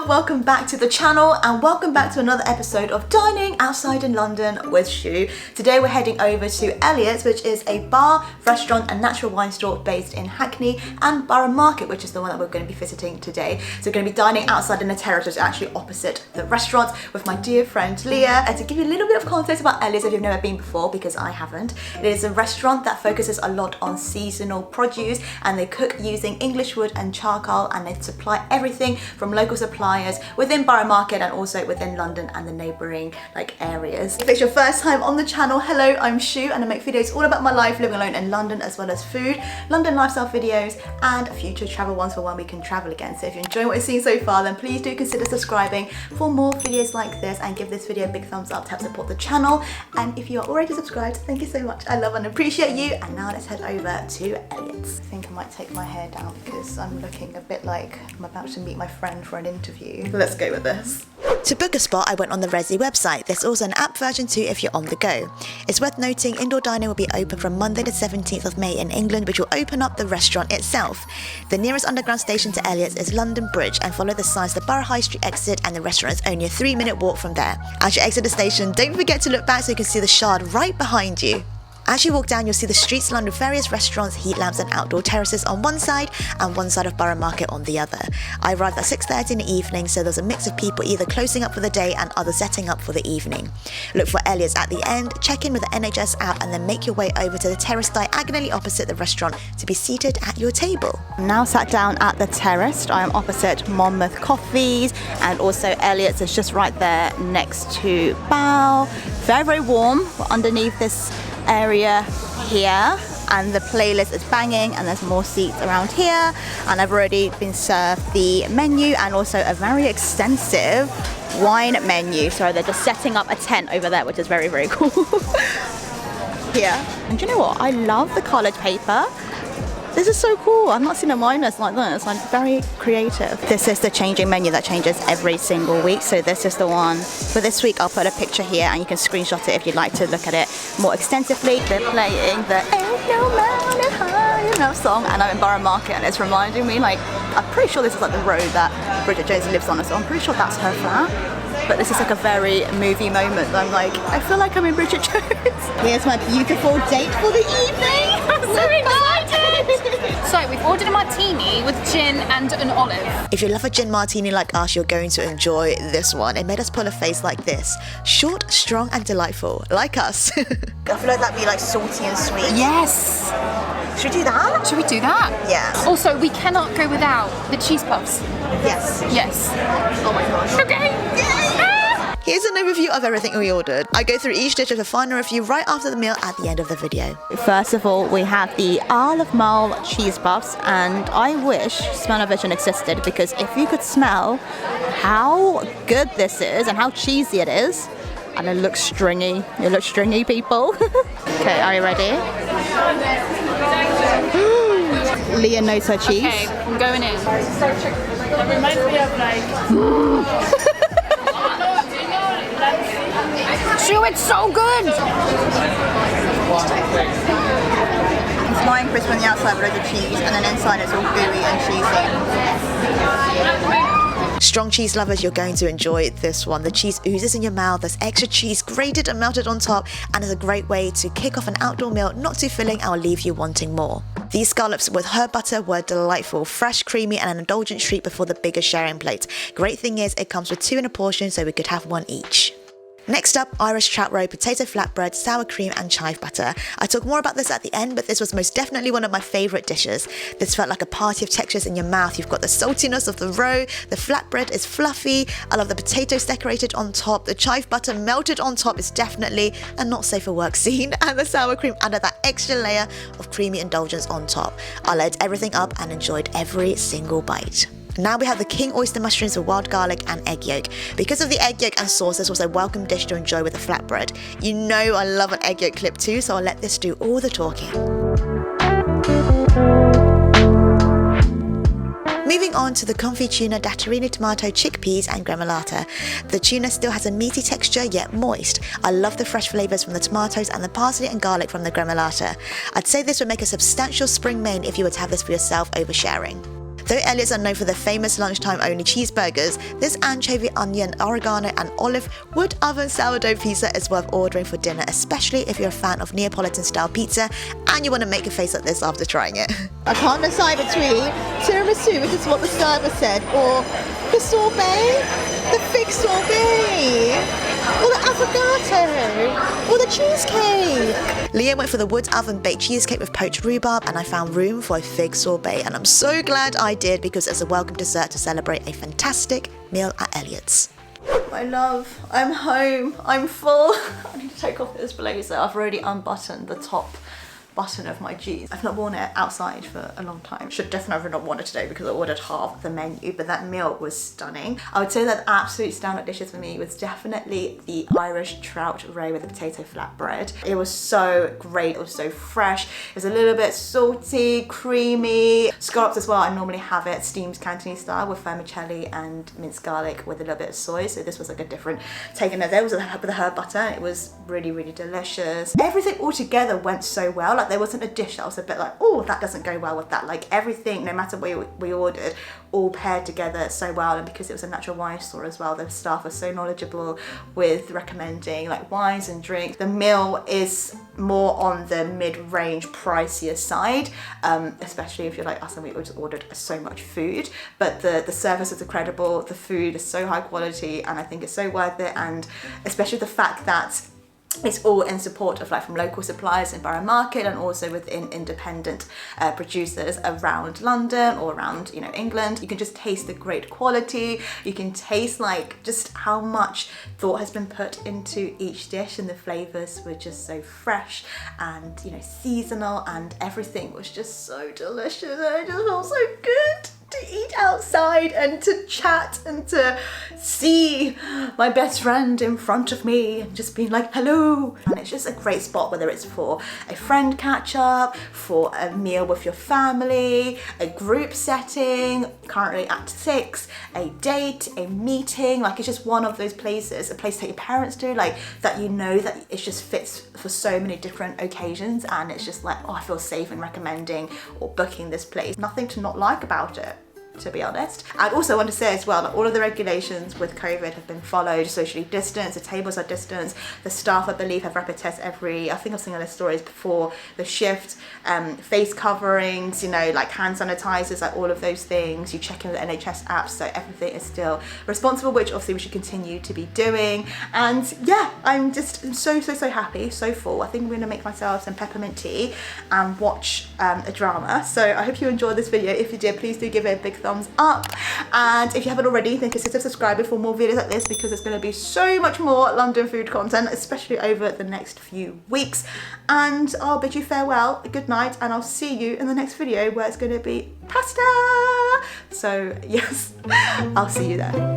welcome back to the channel and welcome back to another episode of Dining Outside in London with Shu. Today we're heading over to Elliot's, which is a bar, restaurant and natural wine store based in Hackney, and Borough Market, which is the one that we're going to be visiting today. So we're going to be dining outside in a terrace, which is actually opposite the restaurant, with my dear friend Leah. And to give you a little bit of context about Elliot's, if you've never been before, because I haven't, it is a restaurant that focuses a lot on seasonal produce, and they cook using English wood and charcoal, and they supply everything from local suppliers within Borough Market and also within London and the neighbouring areas. If it's your first time on the channel, hello, I'm Shu and I make videos all about my life living alone in London, as well as food, London lifestyle videos and future travel ones for when we can travel again. So if you're enjoying what you've seen so far, then please do consider subscribing for more videos like this, and give this video a big thumbs up to help support the channel. And if you are already subscribed, thank you so much. I love and appreciate you. And now let's head over to Elliot's. I think I might take my hair down because I'm looking a bit like I'm about to meet my friend for an interview. Let's go with this. To book a spot, I went on the Resi website. There's also an app version too if you're on the go. It's worth noting indoor dining will be open from Monday the 17th of May in England, which will open up the restaurant itself. The nearest underground station to Elliot's is London Bridge, and follow the signs to the Borough High Street exit, and the restaurant is only a 3-minute walk from there. As you exit the station, don't forget to look back so you can see the Shard right behind you. As you walk down, you'll see the streets lined with various restaurants, heat lamps and outdoor terraces on one side and one side of Borough Market on the other. I arrived at 6:30 in the evening, so there's a mix of people either closing up for the day and others setting up for the evening. Look for Elliot's at the end, check in with the NHS app, and then make your way over to the terrace diagonally opposite the restaurant to be seated at your table. I'm now sat down at the terrace. I am opposite Monmouth Coffees, and also Elliot's is just right there next to Bow. Very, very warm. We're underneath this area here, and the playlist is banging, and there's more seats around here, and I've already been served the menu and also a very extensive wine menu. So they're just setting up a tent over there, which is very, very cool. Here, and do you know what, I love the coloured paper. This is so cool. I've not seen a wine list like this. Like, very creative. This is the changing menu that changes every single week. So this is the one for this week. I'll put a picture here and you can screenshot it if you'd like to look at it more extensively. They're playing the Ain't No Mountain High Enough song, and I'm in Borough Market, and it's reminding me, like, I'm pretty sure this is like the road that Bridget Jones lives on, so I'm pretty sure that's her flat. But this is like a very movie moment. I'm like, I feel like I'm in Bridget Jones. Here's my beautiful date for the evening. I'm so excited. So we've ordered a martini with gin and an olive. If you love a gin martini like us, you're going to enjoy this one. It made us pull a face like this. Short, strong and delightful, like us. I feel like that'd be like salty and sweet. Yes. Should we do that? Should we do that? Yeah. Also, we cannot go without the cheese puffs. Yes. Yes. Oh my gosh. Okay. Here's an overview of everything we ordered. I go through each dish with a final review right after the meal at the end of the video. First of all, we have the Isle of Mull cheese puffs, and I wish smell-o-vision existed, because if you could smell how good this is and how cheesy it is, and it looks stringy. It looks stringy, people. Okay, are you ready? Leah knows her cheese. Okay, I'm going in. That reminds me of like... Shoo, it's so good! It's lime crisp on the outside with loads of cheese, and then inside it's all gooey and cheesy. Strong cheese lovers, you're going to enjoy this one. The cheese oozes in your mouth, there's extra cheese grated and melted on top, and is a great way to kick off an outdoor meal, not too filling and will leave you wanting more. These scallops with herb butter were delightful, fresh, creamy and an indulgent treat before the bigger sharing plate. Great thing is it comes with 2 in a portion, so we could have 1 each. Next up, Irish trout roe, potato flatbread, sour cream and chive butter. I talk more about this at the end, but this was most definitely one of my favourite dishes. This felt like a party of textures in your mouth. You've got the saltiness of the roe, the flatbread is fluffy, I love the potatoes decorated on top, the chive butter melted on top is definitely a not safe for work scene, and the sour cream added that extra layer of creamy indulgence on top. I layered everything up and enjoyed every single bite. Now we have the king oyster mushrooms with wild garlic and egg yolk. Because of the egg yolk and sauce, this was a welcome dish to enjoy with the flatbread. You know I love an egg yolk clip too, so I'll let this do all the talking. Moving on to the confit tuna, datterini tomato, chickpeas and gremolata. The tuna still has a meaty texture yet moist. I love the fresh flavours from the tomatoes and the parsley and garlic from the gremolata. I'd say this would make a substantial spring main if you were to have this for yourself over sharing. Though Elliot's are known for their famous lunchtime only cheeseburgers, this anchovy, onion, oregano and olive wood oven sourdough pizza is worth ordering for dinner, especially if you're a fan of Neapolitan style pizza and you want to make a face like this after trying it. I can't decide between tiramisu, which is what the server said, or the sorbet, the fig sorbet, or the affogato, or the cheesecake. Leah went for the wood oven baked cheesecake with poached rhubarb, and I found room for a fig sorbet, and I'm so glad I did because it's a welcome dessert to celebrate a fantastic meal at Elliot's. My love, I'm home, I'm full. I need to take off this blazer. I've already unbuttoned the top button of my jeans. I've not worn it outside for a long time. Should definitely not worn it today because I ordered half the menu, but that meal was stunning. I would say that absolute standout dishes for me was definitely the Irish trout roe with the potato flatbread. It was so great, it was so fresh. It was a little bit salty, creamy. Scallops as well, I normally have it steamed Cantonese style with vermicelli and minced garlic with a little bit of soy, so this was like a different take on it. There was with the herb butter. It was really, really delicious. Everything all together went so well. Like there wasn't a dish that was a bit like, oh, that doesn't go well with that. Like everything, no matter what we ordered, all paired together so well. And because it was a natural wine store as well, the staff was so knowledgeable with recommending like wines and drinks. The meal is more on the mid-range pricier side, especially if you're like us and we just ordered so much food, but the service is incredible, the food is so high quality, and I think it's so worth it. And especially the fact that it's all in support of like from local suppliers in Borough Market and also within independent producers around London or around, you know, England. You can just taste the great quality. You can taste like just how much thought has been put into each dish, and the flavors were just so fresh and, you know, seasonal, and everything was just so delicious. And it just felt so good to eat outside and to chat and to see my best friend in front of me and just being like, hello. And it's just a great spot, whether it's for a friend catch up, for a meal with your family, a group setting, currently at 6, a date, a meeting. Like it's just one of those places, a place to take your parents to, like that, you know, that it just fits for so many different occasions, and it's just like, oh, I feel safe in recommending or booking this place. Nothing to not like about it, to be honest. I'd also want to say as well that all of the regulations with COVID have been followed. Socially distanced, the tables are distanced, the staff I believe have rapid tests every, I think I've seen on their stories before the shift, face coverings, you know, like hand sanitizers, like all of those things. You check in with the NHS apps, so everything is still responsible, which obviously we should continue to be doing. And yeah, I'm so happy, so full. I think I'm gonna make myself some peppermint tea and watch a drama. So I hope you enjoyed this video. If you did, please do give it a big thumbs up, and if you haven't already, then consider subscribing for more videos like this, because there's going to be so much more London food content, especially over the next few weeks. And I'll bid you farewell, good night, and I'll see you in the next video where it's going to be pasta. So yes, I'll see you there.